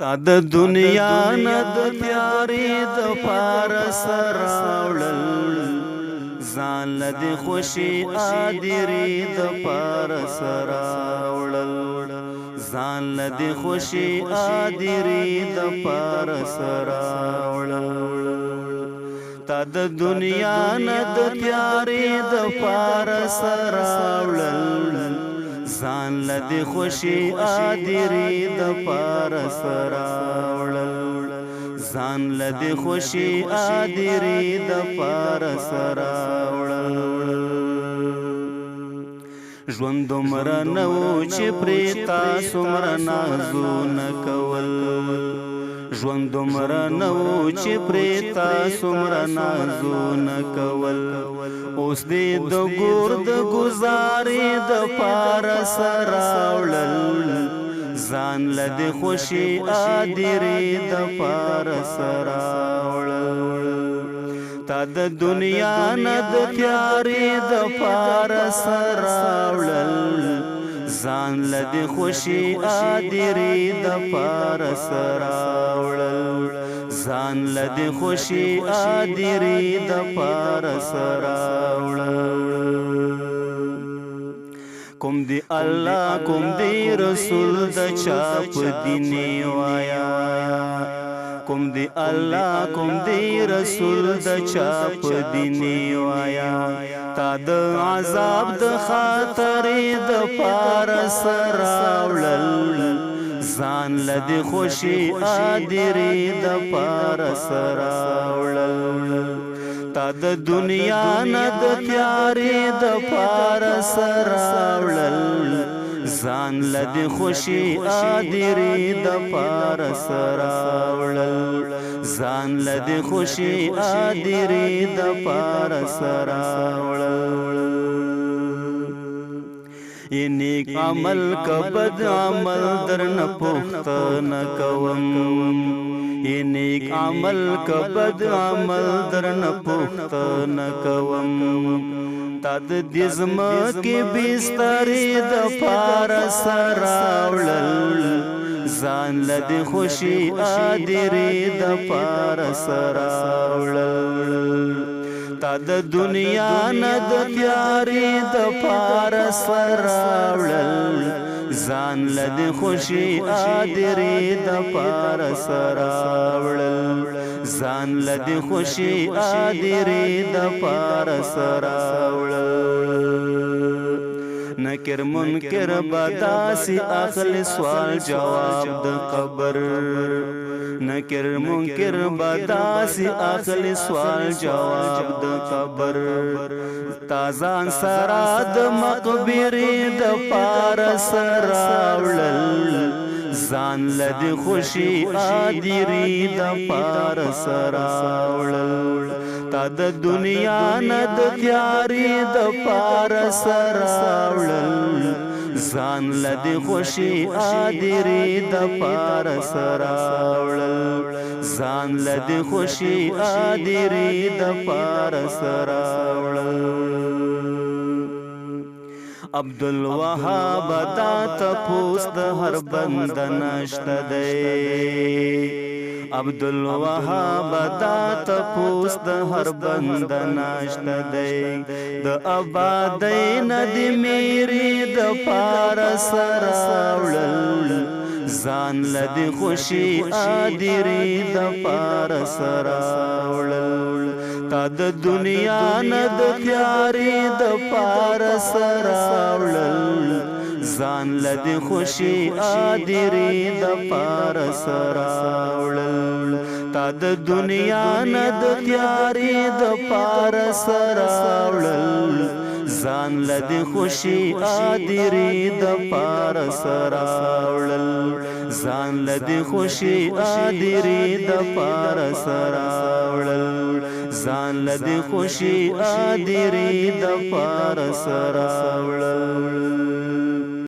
تا د دنیا نه د تیارې د پاره سراوړل ځان له د خوشي ادري د پاره سراوړل ځان له د خوشي ادري د پاره سراوړل تا د دنیا نه د تیارې د پاره سراوړل ځان له د خوشي ادري د پاره سراوړل ځان له د خوشي ادري د پاره سراوړل ژوند دومره نه و چې پرې تاسو مره نازونه کول ژوند دومره نه و چې پرې تاسو مره نازونه کول اوس دې د ګور د ګزارې د پاره سراوړل ځان له د خوشي ادري د پاره سراوړل تا د دنیا نه د تیارې د پاره سراوړل ځان له د خوشي ادري د پاره سراوړل ځان له د خوشي ادري د پاره سراوړل کوم دی الله کوم دی رسول د چاپ دیني وایا کوم دی الله کوم دی رسول د چاپ دیني وایا تا د عذاب د خاطرې د پاره سراوړل ځان له د خوشي ادري د پاره سراوړل تا د دنیا نه د تیارې د پاره سراوړل ځان له د خوشي ادري د پاره سراوړل ځان له د خوشي ادري د پاره سراوړل یہ نیک عمل کا بد عمل در نه پوښتنه کوم یہ نیک عمل کا بد عمل در نه پوښتنه کوم تا د دې ځمکې بسترې د پاره سراوړل ځان له د خوشي ادري د پاره سراوړل تا د دنیا نه د تیارې د پاره سراوړل ځان له د خوشي ادري د پاره سراوړل ځان له د خوشي ادري د پاره سراوړل نکر منکر بداسي اخلي سوال جواب د قبر نکر منکر بداسي اخلي سوال جواب د قبر تازان سرا د مقبرې د پاره سراوړل ځان له د خوشي ادري د پاره سراوړل تا د دنیا نه د تیارې د پاره سراوړل ځان له د خوشي ادري د پاره سراوړل ځان له د خوشي ادري د پاره سراوړل عبدالوهاب دا تپوس د هر بند نشته دی عبدالوهاب دا تپوس د هر بند نشته دی د آبادۍ نه د میرې د پاره سراوړل ځان له د خوشي ادري د پاره سراوړل تا د دنیا نه د تیارې د پاره سراوړل ځان له د خوشي ادري د پاره سراوړل تا د دنیا نه د تیارې د پاره سراوړل ځان له د خوشي ادري د پاره سراوړل ځان له د خوشي ادري د پاره سراوړل ځان له د خوشي ادري د پاره سراوړل